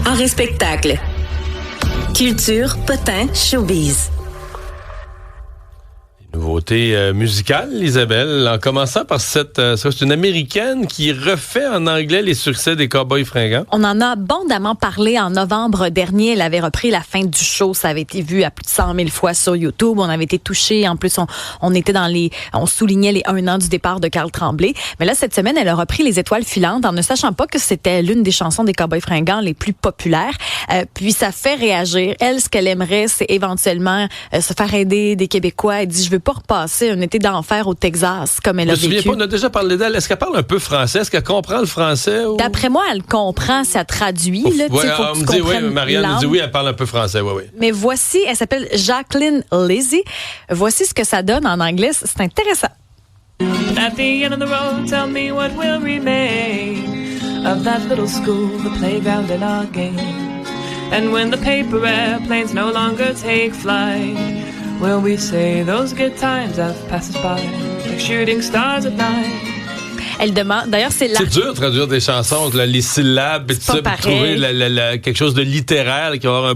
Henri Spectacle. Culture, potin, showbiz. Nouveauté musicale, Isabelle, en commençant par c'est une Américaine qui refait en anglais les succès des Cowboys fringants. On en a abondamment parlé en novembre dernier. Elle avait repris la fin du show. Ça avait été vu à plus de 100 000 fois sur YouTube. On avait été touchés. En plus, on était on soulignait les 1 an du départ de Carl Tremblay. Mais là, cette semaine, elle a repris Les Étoiles filantes en ne sachant pas que c'était l'une des chansons des Cowboys fringants les plus populaires. Puis ça fait réagir. Elle, ce qu'elle aimerait, c'est éventuellement se faire aider des Québécois. Elle dit, je veux pas repasser un été d'enfer au Texas comme elle a vécu. Je me souviens pas, on a déjà parlé d'elle. Est-ce qu'elle parle un peu français? Est-ce qu'elle comprend le français? Ou... D'après moi, elle comprend, ça traduit. Là, on me dit, oui, Marianne nous dit oui, elle parle un peu français. Oui. Mais voici, elle s'appelle Jacqueline Lizzie. Voici ce que ça donne en anglais. C'est intéressant. At the end of the road, tell me what will remain of that little school, the playground and our games. And when the paper airplanes no longer take flight, will we say those good times have passed us by like shooting stars at night? Elle demande, d'ailleurs, c'est dur de traduire des chansons, les syllabes et tout ça, pour trouver quelque chose de littéraire, qui va avoir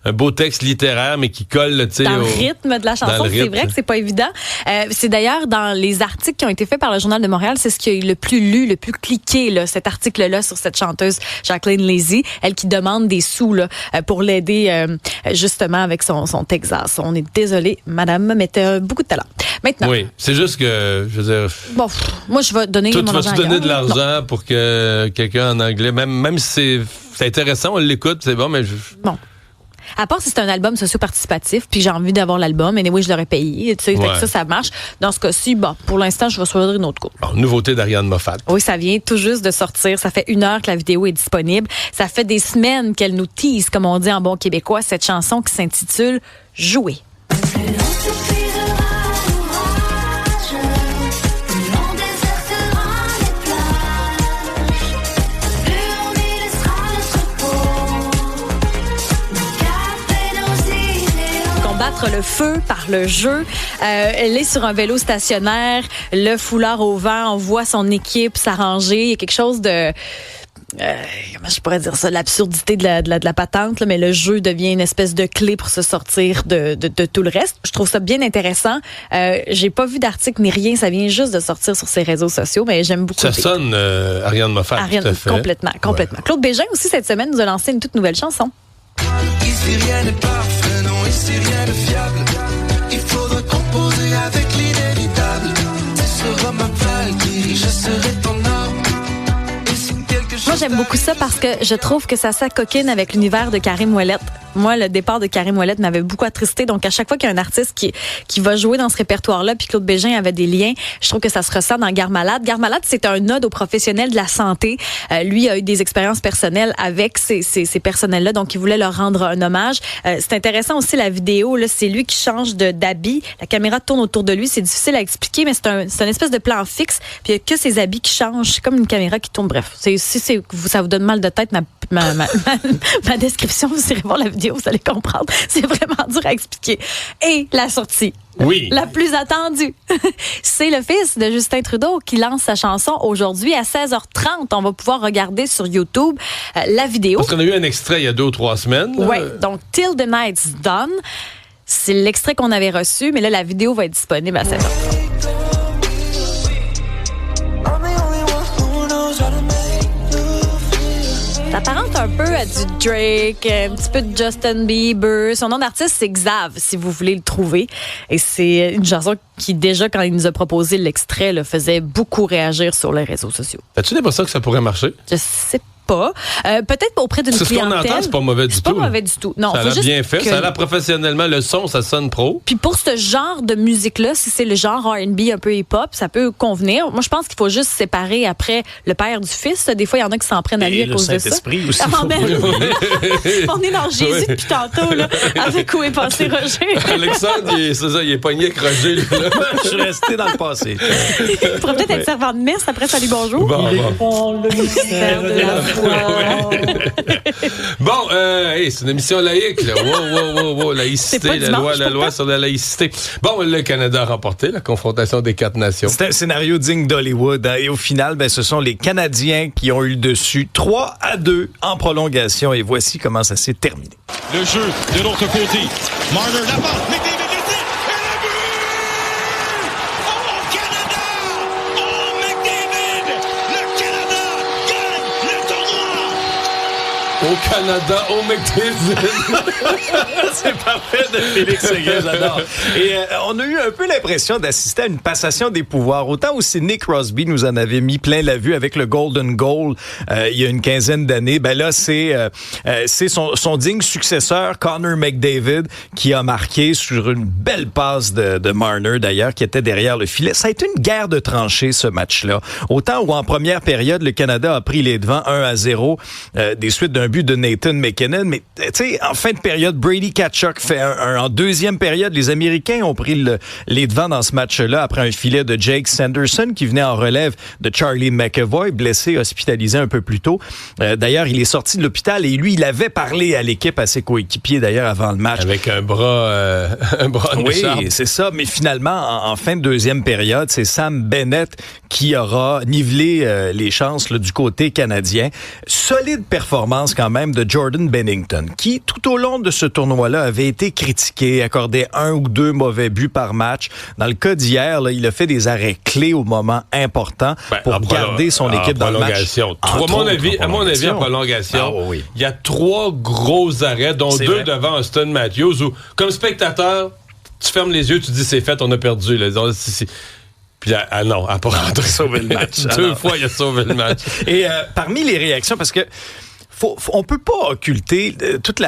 un beau texte littéraire, mais qui colle, tu sais, dans le rythme de la chanson. C'est vrai que c'est pas évident. C'est d'ailleurs dans les articles qui ont été faits par le Journal de Montréal, c'est ce qui est le plus lu, le plus cliqué, là, cet article-là sur cette chanteuse Jacqueline Lizzie, elle qui demande des sous là, pour l'aider justement avec son Texas. On est désolé, madame, mais t'as beaucoup de talent. Maintenant. Oui, c'est juste que, je veux dire... Bon, moi, je vais donner toi, tu vas-tu donner de l'argent pour que quelqu'un en anglais, même si c'est intéressant, on l'écoute, c'est bon, mais... Bon. À part si c'est un album socio-participatif, puis j'ai envie d'avoir l'album, et oui, je l'aurais payé, tu sais, ça marche. Dans ce cas-ci, bon, pour l'instant, je vais choisir une autre coupe. Bon, nouveauté d'Ariane Moffat. Oui, ça vient tout juste de sortir. Ça fait 1 heure que la vidéo est disponible. Ça fait des semaines qu'elle nous tease, comme on dit en bon québécois, cette chanson qui s'intitule « Jouer ». Battre le feu par le jeu. Elle est sur un vélo stationnaire, le foulard au vent, on voit son équipe s'arranger. Il y a quelque chose de... comment je pourrais dire ça, l'absurdité de la patente, là, mais le jeu devient une espèce de clé pour se sortir de tout le reste. Je trouve ça bien intéressant. J'ai pas vu d'article ni rien, ça vient juste de sortir sur ses réseaux sociaux, mais j'aime beaucoup. Ça sonne Ariane Moffat, tout à fait. Complètement. Ouais. Claude Bégin aussi, cette semaine, nous a lancé une toute nouvelle chanson. Ici rien n'est parfait, non, ici rien de fiable. Il faudra composer avec l'inévitable. Tu seras ma Valkyrie, je serai ton homme. Moi, j'aime beaucoup ça parce que je trouve que ça s'acoquine avec l'univers de Karim Ouellet. Moi, le départ de Karim Ouellet m'avait beaucoup attristé. Donc, à chaque fois qu'il y a un artiste qui va jouer dans ce répertoire-là, puis Claude Bégin avait des liens, je trouve que ça se ressent dans Gare Malade. Gare Malade, c'est un ode aux professionnels de la santé. Lui a eu des expériences personnelles avec ces personnels-là, donc il voulait leur rendre un hommage. C'est intéressant aussi la vidéo. Là, c'est lui qui change d'habit. La caméra tourne autour de lui. C'est difficile à expliquer, mais c'est un espèce de plan fixe. Puis il n'y a que ses habits qui changent. C'est comme une caméra qui tourne. Bref, si ça vous donne mal de tête, ma description, vous irez voir la vidéo, vous allez comprendre. C'est vraiment dur à expliquer. Et la sortie. Oui. La plus attendue. C'est le fils de Justin Trudeau qui lance sa chanson aujourd'hui à 16h30. On va pouvoir regarder sur YouTube la vidéo. Parce qu'on a eu un extrait il y a 2 ou 3 semaines. Oui, donc Till the Night's Done. C'est l'extrait qu'on avait reçu, mais là, la vidéo va être disponible à 16h30. Ça apparente un peu à du Drake, un petit peu de Justin Bieber. Son nom d'artiste, c'est Xav, si vous voulez le trouver. Et c'est une chanson qui, déjà, quand il nous a proposé l'extrait, le faisait beaucoup réagir sur les réseaux sociaux. As-tu l'impression que ça pourrait marcher? Je sais pas. Peut-être auprès d'une clientèle. Ce qu'on entend, c'est pas mauvais du tout. C'est pas mauvais du tout. Non, ça a l'air bien fait. Ça a l'air professionnellement. Le son, ça sonne pro. Puis pour ce genre de musique-là, si c'est le genre R&B un peu hip-hop, ça peut convenir. Moi, je pense qu'il faut juste séparer après le père du fils. Des fois, il y en a qui s'en prennent à lui à cause de ça. Saint-Esprit aussi. On est dans Jésus depuis tantôt, là, avec où est passé Roger. Alexandre, il est pogné avec Roger. Là. Je suis resté dans le passé. Il pourrait peut-être être servant de messe après Salut Bonjour. Bon. Le mystère de la Bon, c'est une émission laïque, là. Wow, laïcité, la loi sur la laïcité. Bon, le Canada a remporté la confrontation des 4 nations. C'est un scénario digne d'Hollywood. Et au final, ce sont les Canadiens qui ont eu le dessus. 3-2 en prolongation. Et voici comment ça s'est terminé. Le jeu de l'autre côté. Marner, la passe, McDavid décide, et le but! Oh, Canada! Oh, McDavid! Le Canada gagne le tournoi! Au Canada, au McDavid! C'est parfait de Félix Séguin, j'adore. Et on a eu un peu l'impression d'assister à une passation des pouvoirs. Autant où Sidney Crosby nous en avait mis plein la vue avec le Golden Goal il y a une quinzaine d'années. Ben là, c'est son digne successeur, Connor McDavid, qui a marqué sur une belle passe de Marner, d'ailleurs, qui était derrière le filet. Ça a été une guerre de tranchées, ce match-là. Autant où en première période, le Canada a pris les devants 1-0 des suites d'un but de Nathan McKinnon. Mais tu sais, en fin de période, Brady Tkachuk fait en deuxième période. Les Américains ont pris les devants dans ce match-là après un filet de Jake Sanderson qui venait en relève de Charlie McAvoy, blessé, hospitalisé un peu plus tôt. D'ailleurs, il est sorti de l'hôpital et lui, il avait parlé à l'équipe, à ses coéquipiers d'ailleurs avant le match. Avec un bras oui, c'est ça. Mais finalement, en fin de deuxième période, c'est Sam Bennett qui aura nivelé les chances là, du côté canadien. Solide performance quand même de Jordan Binnington, qui tout au long de ce tournoi-là avait été critiqué, accordé 1 ou 2 mauvais buts par match. Dans le cas d'hier, là, il a fait des arrêts clés au moment important pour garder son équipe dans le match. À mon avis, en prolongation, il y a 3 gros arrêts, dont 2 devant Auston Matthews, où, comme spectateur, tu fermes les yeux, tu dis c'est fait, on a perdu. Là. Puis non, à pas rentrer. Sauver le match. 2 fois, il a sauvé le match. Et parmi les réactions, parce que on peut pas occulter toute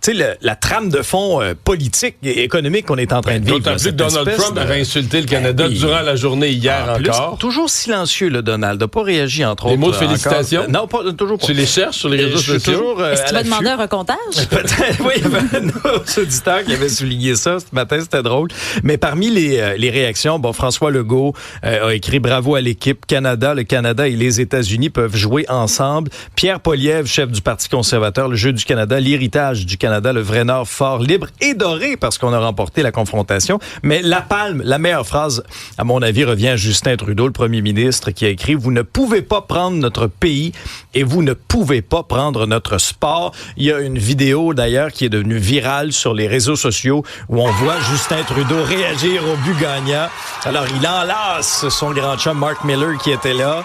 tu sais, la trame de fond politique et économique qu'on est en train de vivre. D'autant plus que Donald Trump avait insulté le Canada durant la journée hier encore. Toujours sincieux, le Donald. n'a pas réagi, entre autres. Des mots de félicitations? Non, toujours pas. Tu les cherches sur les réseaux sociaux? Est-ce que tu vas demander un recomptage? Peut-être. Oui, il y avait un autre auditeur qui avait souligné ça ce matin. C'était drôle. Mais parmi les réactions, François Legault a écrit « Bravo à l'équipe Canada. Le Canada et les États-Unis peuvent jouer ensemble. » Pierre Poilievre, chef du Parti conservateur, le jeu du Canada, l'héritage du Canada, le vrai Nord fort, libre et doré parce qu'on a remporté la confrontation. Mais la palme, la meilleure phrase, à mon avis, revient à Justin Trudeau, le premier ministre, qui a écrit « Vous ne pouvez pas prendre notre pays et vous ne pouvez pas prendre notre sport. » Il y a une vidéo, d'ailleurs, qui est devenue virale sur les réseaux sociaux où on voit Justin Trudeau réagir au but gagnant. Alors, il enlace son grand chum Mark Miller qui était là,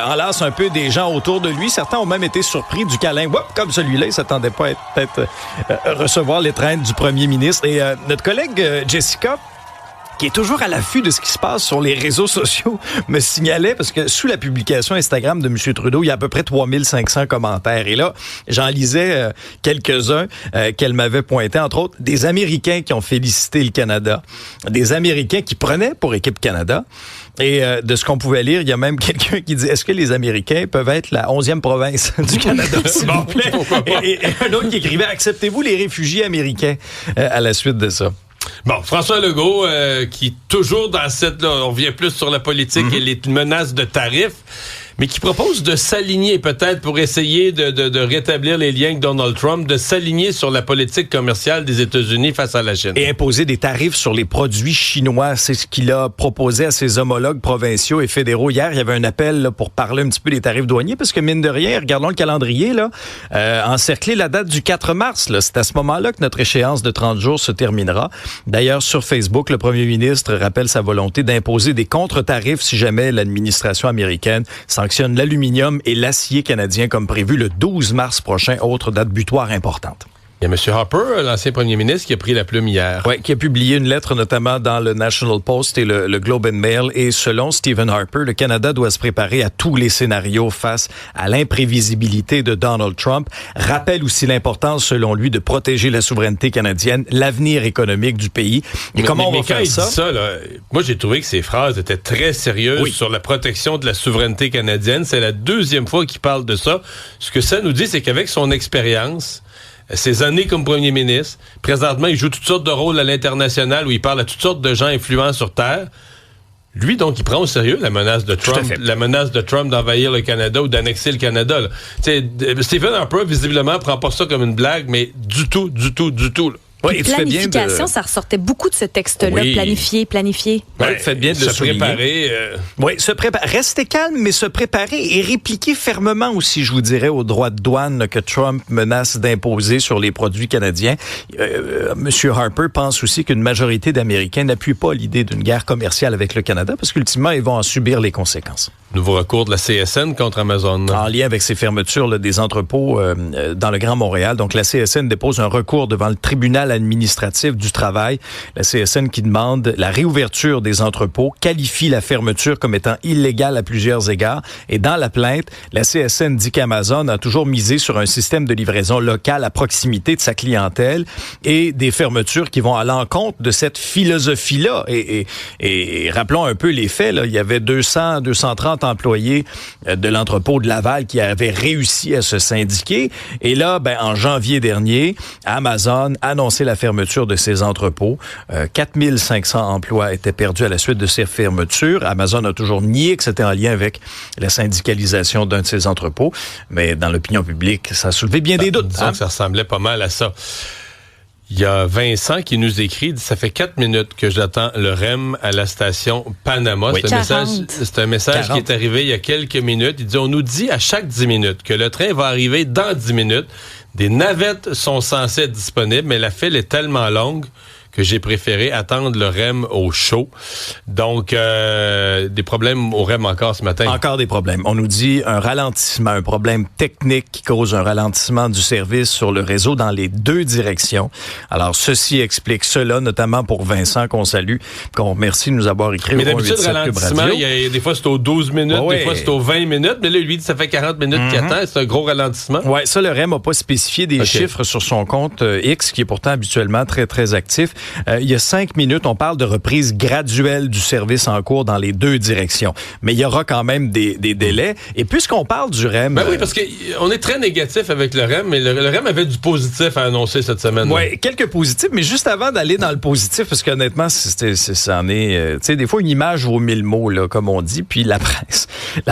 enlace un peu des gens autour de lui. Certains ont même été surpris du câlin. Comme celui-là, il ne s'attendait pas à peut-être recevoir l'étreinte du premier ministre. Et notre collègue Jessica, qui est toujours à l'affût de ce qui se passe sur les réseaux sociaux, me signalait, parce que sous la publication Instagram de M. Trudeau, il y a à peu près 3500 commentaires. Et là, j'en lisais quelques-uns qu'elle m'avait pointé, entre autres, des Américains qui ont félicité le Canada, des Américains qui prenaient pour Équipe Canada. Et de ce qu'on pouvait lire, il y a même quelqu'un qui dit « Est-ce que les Américains peuvent être la 11e province du Canada, s'il vous plaît? » Et un autre qui écrivait « Acceptez-vous les réfugiés américains à la suite de ça? » Bon, François Legault, qui toujours dans on revient plus sur la politique et les menaces de tarifs, mais qui propose de s'aligner peut-être pour essayer de rétablir les liens avec Donald Trump, de s'aligner sur la politique commerciale des États-Unis face à la Chine. Et imposer des tarifs sur les produits chinois. C'est ce qu'il a proposé à ses homologues provinciaux et fédéraux. Hier, il y avait un appel là, pour parler un petit peu des tarifs douaniers, parce que mine de rien, regardons le calendrier, là, encercler la date du 4 mars. Là, c'est à ce moment-là que notre échéance de 30 jours se terminera. D'ailleurs, sur Facebook, le premier ministre rappelle sa volonté d'imposer des contre-tarifs si jamais l'administration américaine sanctionne l'aluminium et l'acier canadien comme prévu le 12 mars prochain, autre date butoir importante. Il y a M. Harper, l'ancien premier ministre, qui a pris la plume hier. Oui, qui a publié une lettre notamment dans le National Post et le Globe and Mail. Et selon Stephen Harper, le Canada doit se préparer à tous les scénarios face à l'imprévisibilité de Donald Trump. Rappelle aussi l'importance, selon lui, de protéger la souveraineté canadienne, l'avenir économique du pays. Et comment on va faire ça? Dit ça là, moi, j'ai trouvé que ses phrases étaient très sérieuses sur la protection de la souveraineté canadienne. C'est la deuxième fois qu'il parle de ça. Ce que ça nous dit, c'est qu'avec son expérience, ses années comme premier ministre, présentement, il joue toutes sortes de rôles à l'international où il parle à toutes sortes de gens influents sur Terre. Lui, donc, il prend au sérieux la menace de Trump, d'envahir le Canada ou d'annexer le Canada. Là. Stephen Harper, visiblement, prend pas ça comme une blague, mais du tout. Là. Oui, planification, ça ressortait beaucoup de ce texte-là. Oui. Planifier. Oui, faites bien de le souligner. Préparer. Oui, se préparer. Restez calme, mais se préparer et répliquer fermement aussi, je vous dirais, aux droits de douane que Trump menace d'imposer sur les produits canadiens. Monsieur Harper pense aussi qu'une majorité d'Américains n'appuient pas l'idée d'une guerre commerciale avec le Canada parce qu'ultimement, ils vont en subir les conséquences. Nouveau recours de la CSN contre Amazon. En lien avec ces fermetures là, des entrepôts dans le Grand Montréal. Donc, la CSN dépose un recours devant le tribunal administratif du travail. La CSN qui demande la réouverture des entrepôts, qualifie la fermeture comme étant illégale à plusieurs égards. Et dans la plainte, la CSN dit qu'Amazon a toujours misé sur un système de livraison local à proximité de sa clientèle et des fermetures qui vont à l'encontre de cette philosophie-là. Et rappelons un peu les faits. Là. Il y avait 230 employés de l'entrepôt de Laval qui avaient réussi à se syndiquer. Et là, en janvier dernier, Amazon annonçait la fermeture de ses entrepôts. 4500 emplois étaient perdus à la suite de ces fermetures. Amazon a toujours nié que c'était en lien avec la syndicalisation d'un de ses entrepôts. Mais dans l'opinion publique, ça a soulevé bien des doutes. Disons que ça ressemblait pas mal à ça. Il y a Vincent qui nous écrit, ça fait 4 minutes que j'attends le REM à la station Panama. Oui. C'est un message qui est arrivé il y a quelques minutes. Il dit, on nous dit à chaque 10 minutes que le train va arriver dans 10 minutes. Des navettes sont censées être disponibles, mais la file est tellement longue que j'ai préféré attendre le REM au chaud. Donc, des problèmes au REM encore ce matin. Encore des problèmes. On nous dit un ralentissement, un problème technique qui cause un ralentissement du service sur le réseau dans les deux directions. Alors, ceci explique cela, notamment pour Vincent, qu'on salue, qu'on remercie de nous avoir écrit. Mais d'habitude, le ralentissement, il y a des fois c'est aux 12 minutes, des fois c'est aux 20 minutes, mais là, lui dit ça fait 40 minutes qu'il attend, c'est un gros ralentissement. Oui, ça, le REM n'a pas spécifié des chiffres sur son compte X, qui est pourtant habituellement très, très actif. Il y a 5 minutes, on parle de reprise graduelle du service en cours dans les deux directions. Mais il y aura quand même des délais. Et puisqu'on parle du REM... oui, parce qu'on est très négatif avec le REM, mais le REM avait du positif à annoncer cette semaine. Oui, quelques positifs, mais juste avant d'aller dans le positif, parce qu'honnêtement, ça en est... tu sais, des fois, une image vaut 1000 mots, là, comme on dit. Puis la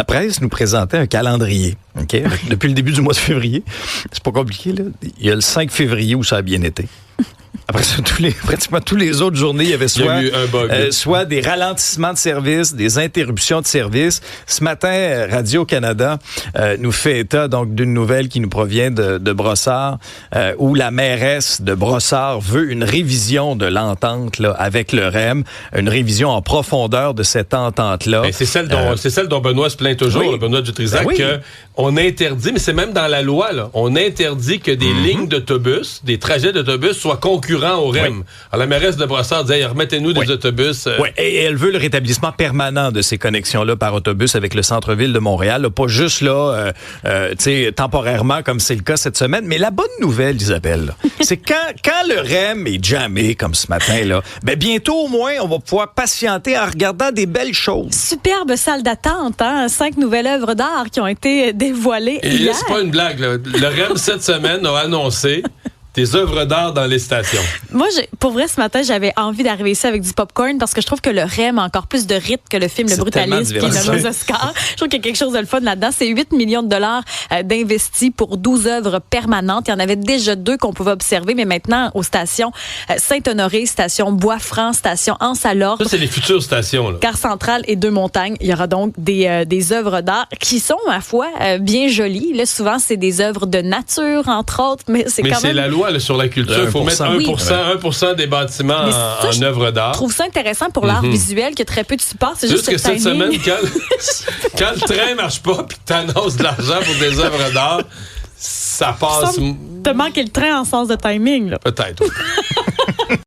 presse nous présentait un calendrier. Okay? Depuis le début du mois de février. C'est pas compliqué, là. Il y a le 5 février où ça a bien été. Après ça, pratiquement tous les autres journées, il y avait soit des ralentissements de service, des interruptions de service. Ce matin, Radio-Canada nous fait état donc d'une nouvelle qui nous provient de Brossard, où la mairesse de Brossard veut une révision de l'entente là, avec le REM, une révision en profondeur de cette entente-là. C'est celle dont Benoît se plaint toujours, oui. Benoît Dutrisac, qu'on interdit, mais c'est même dans la loi, là, on interdit que des lignes d'autobus, des trajets d'autobus soient concurrents au REM. Oui. Alors, la mairesse de Brossard disait, remettez-nous des autobus. Oui, et elle veut le rétablissement permanent de ces connexions-là par autobus avec le centre-ville de Montréal. Là, pas juste là, temporairement, comme c'est le cas cette semaine. Mais la bonne nouvelle, Isabelle, c'est quand le REM est jammé, comme ce matin, là, bientôt, au moins, on va pouvoir patienter en regardant des belles choses. Superbe salle d'attente, hein? 5 nouvelles œuvres d'art qui ont été dévoilées hier. Là, c'est pas une blague, là. Le REM, cette semaine, a annoncé des œuvres d'art dans les stations. Moi, pour vrai, ce matin, j'avais envie d'arriver ici avec du popcorn parce que je trouve que le REM a encore plus de rythme que le film Le Brutaliste qui est nommé aux Oscars. Je trouve qu'il y a quelque chose de le fun là-dedans. C'est 8 millions de dollars d'investis pour 12 œuvres permanentes. Il y en avait déjà 2 qu'on pouvait observer, mais maintenant, aux stations Saint-Honoré, station Bois-Franc, station Anse-à-l'Ordre. Ça, c'est les futures stations, là. Gare Centrale et Deux-Montagnes. Il y aura donc des œuvres d'art qui sont, ma foi, bien jolies. Là, souvent, c'est des œuvres de nature, entre autres, mais c'est quand même... la loi là, sur la culture. Il faut mettre 1% des bâtiments en œuvre d'art. Je trouve ça intéressant pour l'art visuel qui a très peu de support. C'est juste que cette semaine, quand le train marche pas puis que tu annonces de l'argent pour des œuvres d'art, ça passe... T'as manqué le train en sens de timing, là. Peut-être.